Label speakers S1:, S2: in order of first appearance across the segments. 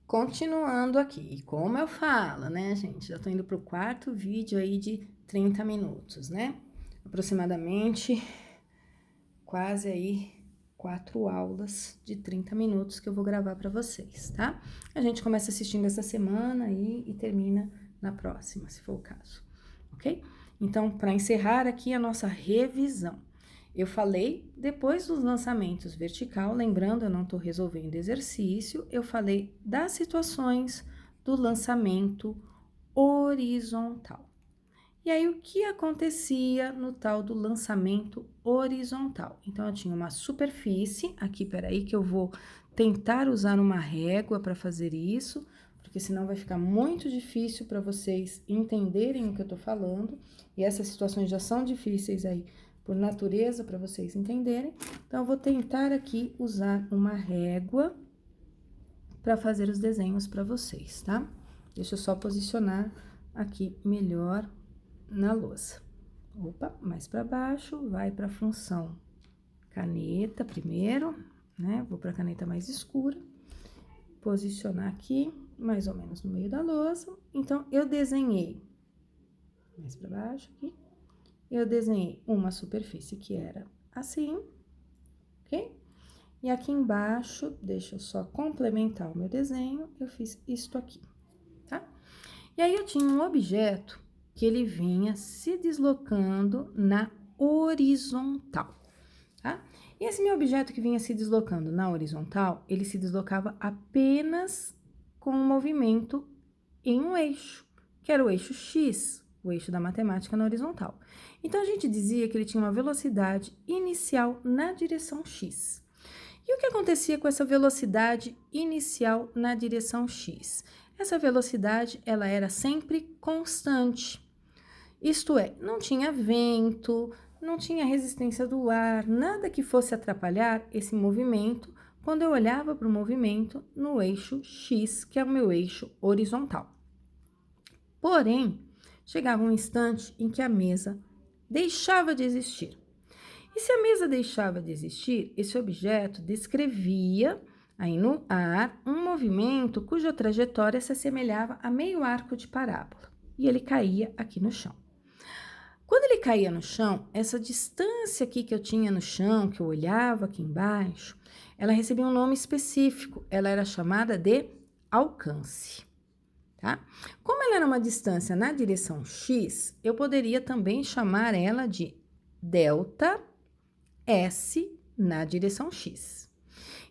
S1: Continuando aqui, e como eu falo, né, gente? Já tô indo pro quarto vídeo aí de 30 minutos, né? Aproximadamente quase aí 4 aulas de 30 minutos que eu vou gravar para vocês, tá? A gente começa assistindo essa semana aí e termina na próxima, se for o caso, ok? Então, para encerrar aqui a nossa revisão, eu falei depois dos lançamentos vertical, lembrando, eu não estou resolvendo exercício, eu falei das situações do lançamento horizontal. E aí, o que acontecia no tal do lançamento horizontal? Então, eu tinha uma superfície, aqui, peraí, que eu vou tentar usar uma régua para fazer isso, porque senão vai ficar muito difícil para vocês entenderem o que eu tô falando, e essas situações já são difíceis aí por natureza para vocês entenderem. Então, eu vou tentar aqui usar uma régua para fazer os desenhos para vocês, tá? Deixa eu só posicionar aqui melhor na lousa. Opa, mais para baixo, vai para a função caneta primeiro, né? Vou para a caneta mais escura, posicionar aqui, mais ou menos no meio da lousa. Então, eu desenhei, mais para baixo aqui, eu desenhei uma superfície que era assim, ok? E aqui embaixo, deixa eu só complementar o meu desenho, eu fiz isto aqui, tá? E aí, eu tinha um objeto que ele vinha se deslocando na horizontal, tá? E esse meu objeto que vinha se deslocando na horizontal, ele se deslocava apenas com um movimento em um eixo, que era o eixo X, o eixo da matemática na horizontal. Então, a gente dizia que ele tinha uma velocidade inicial na direção X. E o que acontecia com essa velocidade inicial na direção X? Essa velocidade, ela era sempre constante. Isto é, não tinha vento, não tinha resistência do ar, nada que fosse atrapalhar esse movimento quando eu olhava para o movimento no eixo X, que é o meu eixo horizontal. Porém, chegava um instante em que a mesa deixava de existir. E se a mesa deixava de existir, esse objeto descrevia aí no ar um movimento cuja trajetória se assemelhava a meio arco de parábola, e ele caía aqui no chão. Quando ele caía no chão, essa distância aqui que eu tinha no chão, que eu olhava aqui embaixo, ela recebia um nome específico, ela era chamada de alcance, tá? Como ela era uma distância na direção X, eu poderia também chamar ela de delta S na direção X.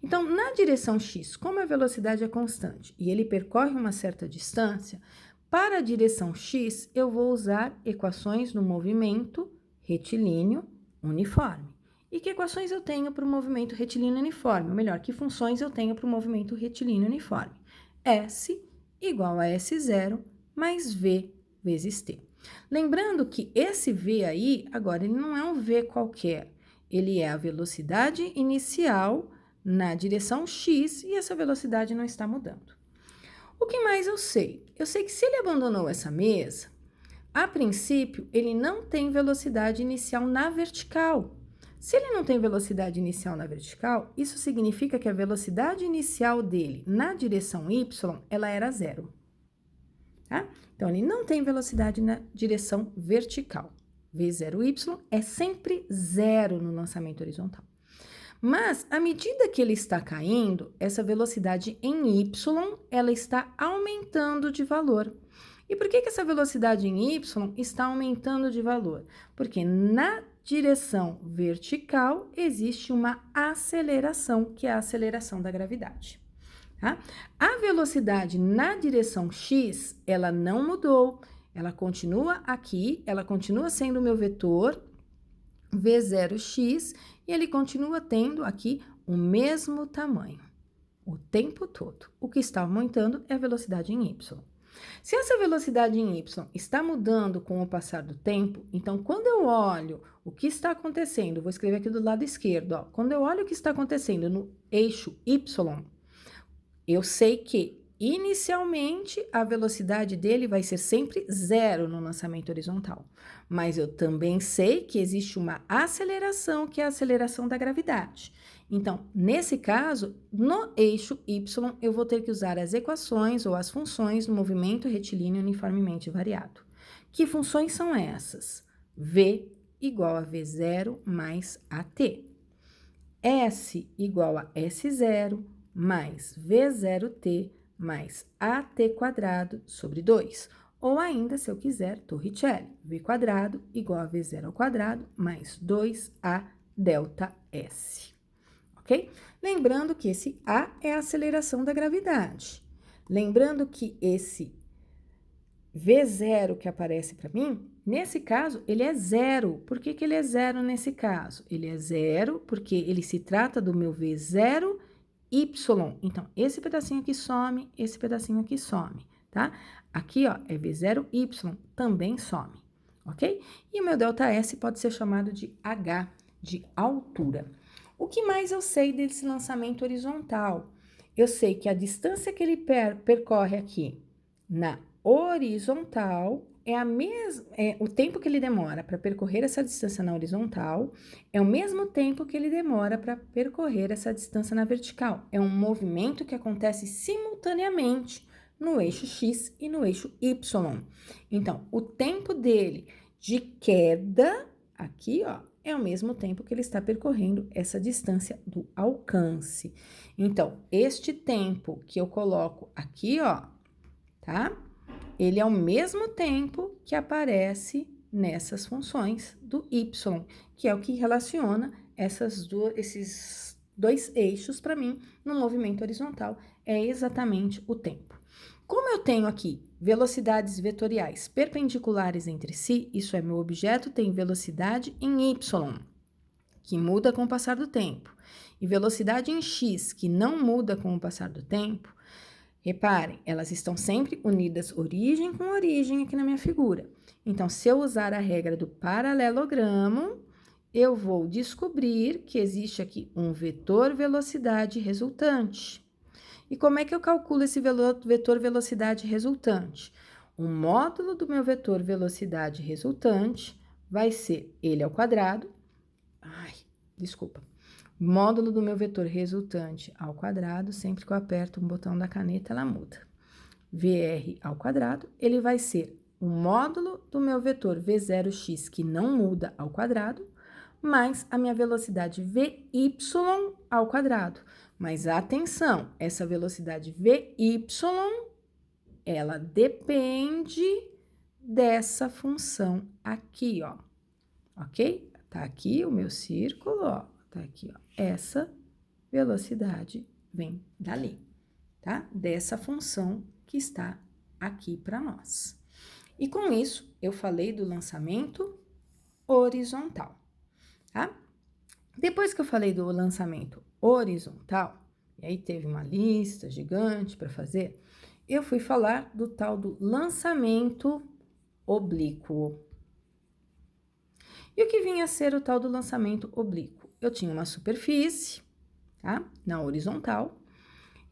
S1: Então, na direção X, como a velocidade é constante e ele percorre uma certa distância, para a direção X, eu vou usar equações no movimento retilíneo uniforme. E que equações eu tenho para o movimento retilíneo uniforme? Ou melhor, que funções eu tenho para o movimento retilíneo uniforme? S igual a S0 mais V vezes T. Lembrando que esse V aí, agora, ele não é um V qualquer. Ele é a velocidade inicial na direção X e essa velocidade não está mudando. O que mais eu sei? Eu sei que se ele abandonou essa mesa, a princípio, ele não tem velocidade inicial na vertical. Se ele não tem velocidade inicial na vertical, isso significa que a velocidade inicial dele na direção Y, ela era zero. Tá? Então, ele não tem velocidade na direção vertical. V0Y é sempre zero no lançamento horizontal. Mas, à medida que ele está caindo, essa velocidade em Y, ela está aumentando de valor. E por que essa velocidade em Y está aumentando de valor? Porque na direção vertical existe uma aceleração, que é a aceleração da gravidade. Tá? A velocidade na direção X, ela não mudou, ela continua aqui, ela continua sendo o meu vetor, V0x, e ele continua tendo aqui o mesmo tamanho, o tempo todo. O que está aumentando é a velocidade em y. Se essa velocidade em y está mudando com o passar do tempo, então quando eu olho o que está acontecendo, vou escrever aqui do lado esquerdo, ó, quando eu olho o que está acontecendo no eixo y, eu sei que inicialmente a velocidade dele vai ser sempre zero no lançamento horizontal, mas eu também sei que existe uma aceleração, que é a aceleração da gravidade. Então, nesse caso, no eixo Y, eu vou ter que usar as equações ou as funções do movimento retilíneo uniformemente variado. Que funções são essas? V igual a V0 mais AT. S igual a S0 mais V0T mais AT quadrado sobre 2. Ou ainda, se eu quiser, Torricelli, V quadrado igual a V0 ao quadrado mais 2A delta S. Ok? Lembrando que esse A é a aceleração da gravidade. Lembrando que esse V0 que aparece para mim, nesse caso, ele é zero. Por que ele é zero nesse caso? Ele é zero porque ele se trata do meu V0 Y. Então, esse pedacinho aqui some, esse pedacinho aqui some, tá? Aqui, ó, é V0 Y, também some, ok? E o meu ΔS pode ser chamado de H, de altura. O que mais eu sei desse lançamento horizontal? Eu sei que a distância que ele percorre aqui na horizontal é a mesma, o tempo que ele demora para percorrer essa distância na horizontal é o mesmo tempo que ele demora para percorrer essa distância na vertical. É um movimento que acontece simultaneamente no eixo X e no eixo Y. Então, o tempo dele de queda, aqui, ó, é o mesmo tempo que ele está percorrendo essa distância do alcance. Então, este tempo que eu coloco aqui, ó, tá? Ele é o mesmo tempo que aparece nessas funções do y, que é o que relaciona esses dois eixos para mim no movimento horizontal, é exatamente o tempo. Como eu tenho aqui velocidades vetoriais perpendiculares entre si, isso é, meu objeto tem velocidade em y, que muda com o passar do tempo, e velocidade em x, que não muda com o passar do tempo, reparem, elas estão sempre unidas origem com origem aqui na minha figura. Então, se eu usar a regra do paralelogramo, eu vou descobrir que existe aqui um vetor velocidade resultante. E como é que eu calculo esse vetor velocidade resultante? O módulo do meu vetor velocidade resultante vai ser ele ao quadrado. Módulo do meu vetor resultante ao quadrado, sempre que eu aperto um botão da caneta, ela muda. VR ao quadrado, ele vai ser o módulo do meu vetor V0x, que não muda, ao quadrado, mais a minha velocidade VY ao quadrado. Mas atenção, essa velocidade VY, ela depende dessa função aqui, ó. Ok? Tá aqui o meu círculo, ó. Tá aqui, ó. Essa velocidade vem dali, tá? Dessa função que está aqui para nós. E com isso, eu falei do lançamento horizontal, tá? Depois que eu falei do lançamento horizontal, e aí teve uma lista gigante para fazer, eu fui falar do tal do lançamento oblíquo. E o que vinha a ser o tal do lançamento oblíquo? Eu tinha uma superfície, tá? Na horizontal.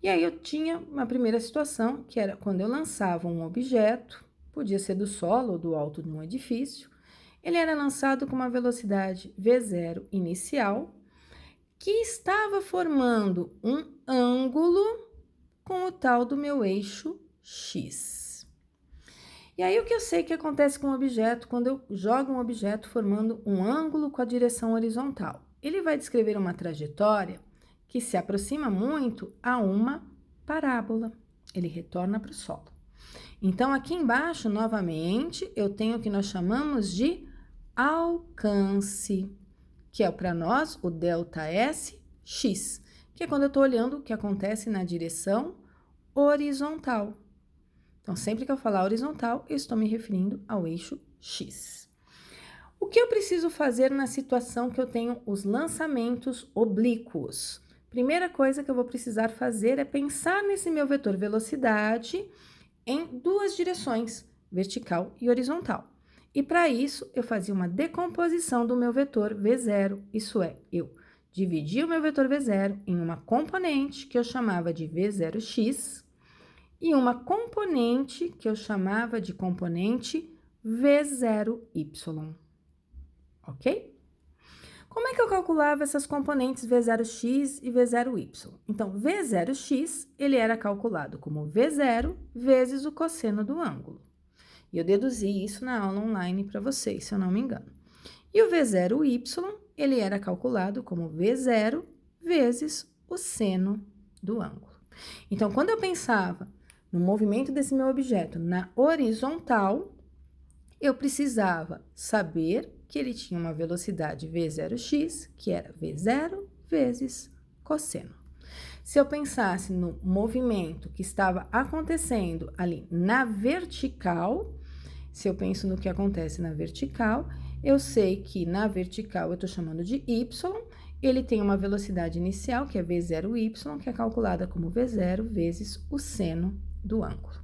S1: E aí eu tinha uma primeira situação, que era quando eu lançava um objeto, podia ser do solo ou do alto de um edifício, ele era lançado com uma velocidade V0 inicial, que estava formando um ângulo com o tal do meu eixo X. E aí, o que eu sei que acontece com o objeto quando eu jogo um objeto formando um ângulo com a direção horizontal? Ele vai descrever uma trajetória que se aproxima muito a uma parábola. Ele retorna para o solo. Então, aqui embaixo, novamente, eu tenho o que nós chamamos de alcance, que é para nós o ΔSx, que é quando eu estou olhando o que acontece na direção horizontal. Então, sempre que eu falar horizontal, eu estou me referindo ao eixo X. O que eu preciso fazer na situação que eu tenho os lançamentos oblíquos? Primeira coisa que eu vou precisar fazer é pensar nesse meu vetor velocidade em duas direções, vertical e horizontal. E para isso, eu fazia uma decomposição do meu vetor V0, isso é, eu dividia o meu vetor V0 em uma componente que eu chamava de V0x, e uma componente que eu chamava de componente V0y, ok? Como é que eu calculava essas componentes V0x e V0y? Então, V0x, ele era calculado como V0 vezes o cosseno do ângulo. E eu deduzi isso na aula online para vocês, se eu não me engano. E o V0y, ele era calculado como V0 vezes o seno do ângulo. Então, quando eu pensava no movimento desse meu objeto na horizontal, eu precisava saber que ele tinha uma velocidade V0x, que era V0 vezes cosseno. Se eu pensasse no movimento que estava acontecendo ali na vertical, se eu penso no que acontece na vertical, eu sei que na vertical eu estou chamando de y, ele tem uma velocidade inicial, que é V0y, que é calculada como V0 vezes o seno do ângulo.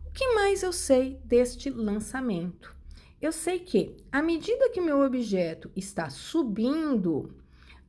S1: O que mais eu sei deste lançamento? Eu sei que, à medida que meu objeto está subindo,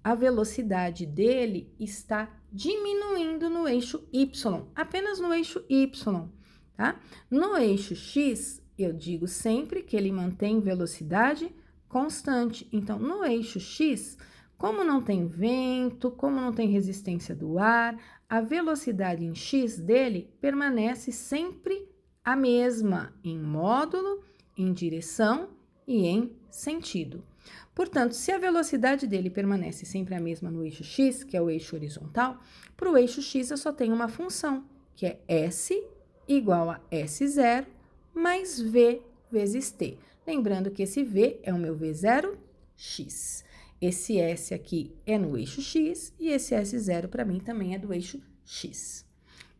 S1: a velocidade dele está diminuindo no eixo y, apenas no eixo y, tá? No eixo x, eu digo sempre que ele mantém velocidade constante. Então, no eixo x, como não tem vento, como não tem resistência do ar, a velocidade em x dele permanece sempre a mesma em módulo, em direção e em sentido. Portanto, se a velocidade dele permanece sempre a mesma no eixo x, que é o eixo horizontal, para o eixo x eu só tenho uma função, que é s igual a S0 mais V vezes T. Lembrando que esse V é o meu V0x. Esse S aqui é no eixo x e esse S0 para mim também é do eixo x.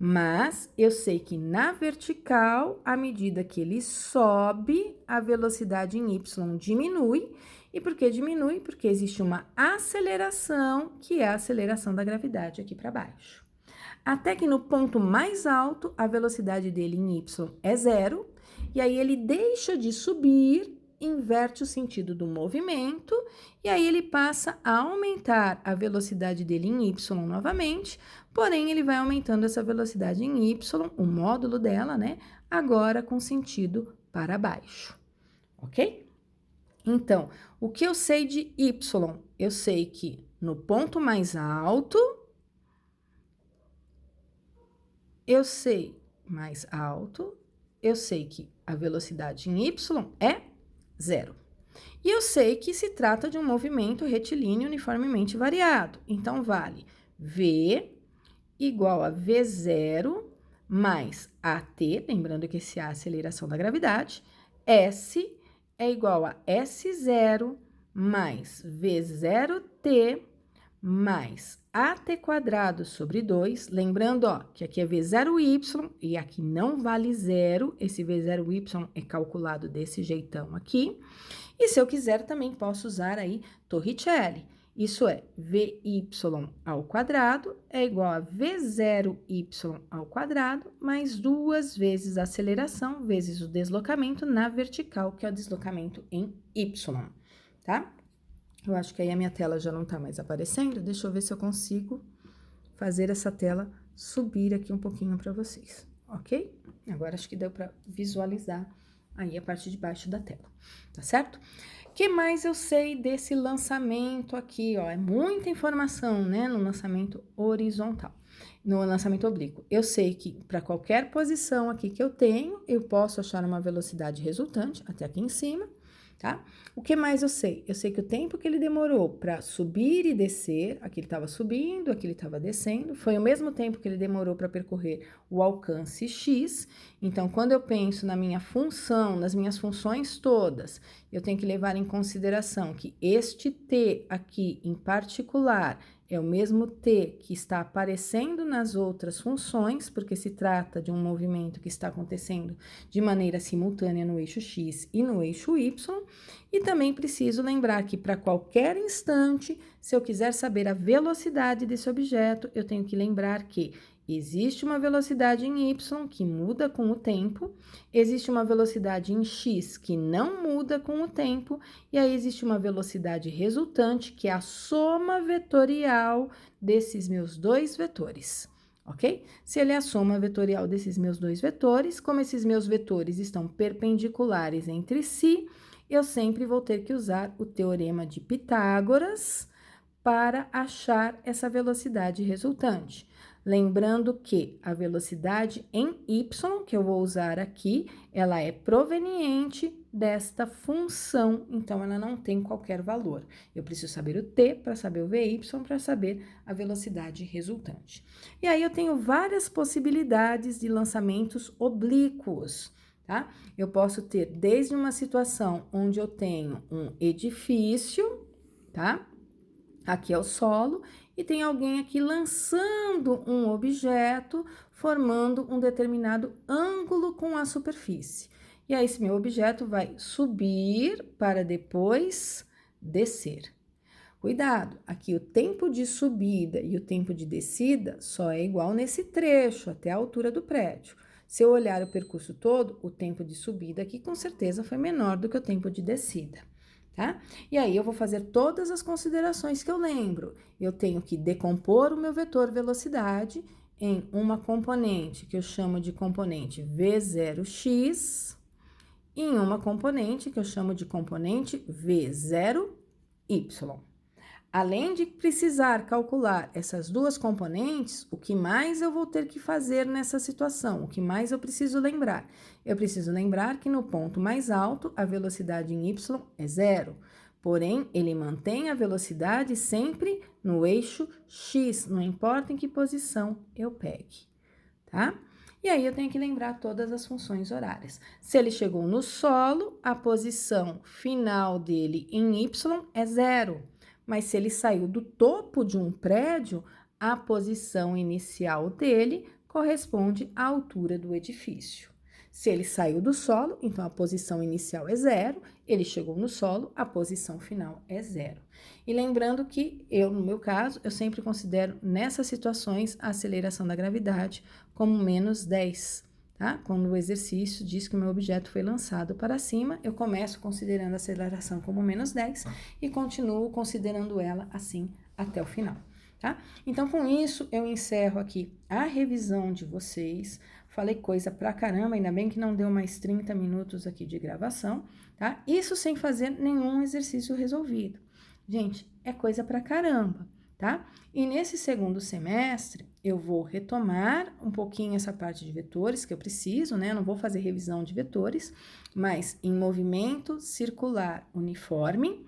S1: Mas eu sei que na vertical, à medida que ele sobe, a velocidade em y diminui. E por que diminui? Porque existe uma aceleração, que é a aceleração da gravidade aqui para baixo. Até que no ponto mais alto, a velocidade dele em y é 0, e aí ele deixa de subir, inverte o sentido do movimento, e aí ele passa a aumentar a velocidade dele em y novamente, porém ele vai aumentando essa velocidade em y, o módulo dela, né, agora com sentido para baixo, ok? Então, o que eu sei de y? Eu sei que no ponto mais alto, eu sei que a velocidade em y é 0. E eu sei que se trata de um movimento retilíneo uniformemente variado. Então, vale V igual a V0 mais AT, lembrando que esse A é a aceleração da gravidade, S é igual a S0 mais V0T mais AT quadrado sobre 2, lembrando, ó, que aqui é V0y e aqui não vale 0, esse V0y é calculado desse jeitão aqui. E se eu quiser, também posso usar aí Torricelli. Isso é, Vy ao quadrado é igual a V0y ao quadrado mais 2 vezes a aceleração vezes o deslocamento na vertical, que é o deslocamento em y, tá? Eu acho que aí a minha tela já não tá mais aparecendo. Deixa eu ver se eu consigo fazer essa tela subir aqui um pouquinho para vocês, ok? Agora acho que deu para visualizar aí a parte de baixo da tela, tá certo? O que mais eu sei desse lançamento aqui, ó? É muita informação, né, no lançamento horizontal, no lançamento oblíquo. Eu sei que para qualquer posição aqui que eu tenho, eu posso achar uma velocidade resultante, até aqui em cima, tá? O que mais eu sei? Eu sei que o tempo que ele demorou para subir e descer, aqui ele estava subindo, aqui ele estava descendo, foi o mesmo tempo que ele demorou para percorrer o alcance x. Então, quando eu penso na minha função, nas minhas funções todas, eu tenho que levar em consideração que este t aqui em particular é o mesmo t que está aparecendo nas outras funções, porque se trata de um movimento que está acontecendo de maneira simultânea no eixo x e no eixo y. E também preciso lembrar que para qualquer instante, se eu quiser saber a velocidade desse objeto, eu tenho que lembrar que existe uma velocidade em y que muda com o tempo, existe uma velocidade em x que não muda com o tempo, e aí existe uma velocidade resultante, que é a soma vetorial desses meus dois vetores, ok? Se ele é a soma vetorial desses meus dois vetores, como esses meus vetores estão perpendiculares entre si, eu sempre vou ter que usar o teorema de Pitágoras para achar essa velocidade resultante. Lembrando que a velocidade em y, que eu vou usar aqui, ela é proveniente desta função, então ela não tem qualquer valor. Eu preciso saber o t para saber o vy, para saber a velocidade resultante. E aí eu tenho várias possibilidades de lançamentos oblíquos, tá? Eu posso ter desde uma situação onde eu tenho um edifício, tá? Aqui é o solo, e tem alguém aqui lançando um objeto, formando um determinado ângulo com a superfície. E aí, esse meu objeto vai subir para depois descer. Cuidado, aqui o tempo de subida e o tempo de descida só é igual nesse trecho, até a altura do prédio. Se eu olhar o percurso todo, o tempo de subida aqui com certeza foi menor do que o tempo de descida. Tá? E aí, eu vou fazer todas as considerações que eu lembro. Eu tenho que decompor o meu vetor velocidade em uma componente que eu chamo de componente V0x e em uma componente que eu chamo de componente V0y. Além de precisar calcular essas duas componentes, o que mais eu vou ter que fazer nessa situação? O que mais eu preciso lembrar? Eu preciso lembrar que no ponto mais alto, a velocidade em y é zero, porém, ele mantém a velocidade sempre no eixo x, não importa em que posição eu pegue, tá? E aí, eu tenho que lembrar todas as funções horárias. Se ele chegou no solo, a posição final dele em y é zero. Mas se ele saiu do topo de um prédio, a posição inicial dele corresponde à altura do edifício. Se ele saiu do solo, então a posição inicial é zero, ele chegou no solo, a posição final é zero. E lembrando que no meu caso, eu sempre considero nessas situações a aceleração da gravidade como menos 10. Tá? Quando o exercício diz que o meu objeto foi lançado para cima, eu começo considerando a aceleração como menos 10 e continuo considerando ela assim até o final, tá? Então, com isso, eu encerro aqui a revisão de vocês. Falei coisa pra caramba, ainda bem que não deu mais 30 minutos aqui de gravação, tá? Isso sem fazer nenhum exercício resolvido. Gente, é coisa pra caramba, tá? E nesse segundo semestre, eu vou retomar um pouquinho essa parte de vetores que eu preciso, né? Eu não vou fazer revisão de vetores, mas em movimento circular uniforme,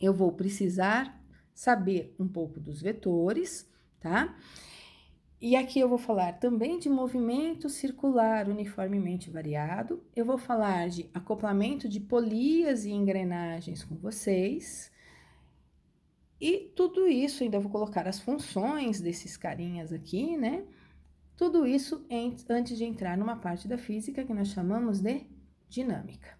S1: eu vou precisar saber um pouco dos vetores, tá? E aqui eu vou falar também de movimento circular uniformemente variado, eu vou falar de acoplamento de polias e engrenagens com vocês. E tudo isso, ainda vou colocar as funções desses carinhas aqui, né? Tudo isso antes de entrar numa parte da física que nós chamamos de dinâmica,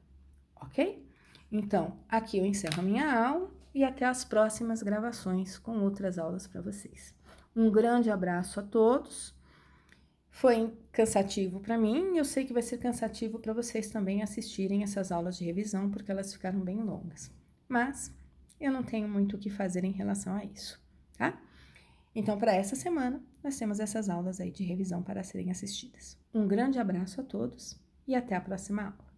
S1: ok? Então, aqui eu encerro a minha aula e até as próximas gravações com outras aulas para vocês. Um grande abraço a todos. Foi cansativo para mim e eu sei que vai ser cansativo para vocês também assistirem essas aulas de revisão, porque elas ficaram bem longas. Mas eu não tenho muito o que fazer em relação a isso, tá? Então, para essa semana, nós temos essas aulas aí de revisão para serem assistidas. Um grande abraço a todos e até a próxima aula.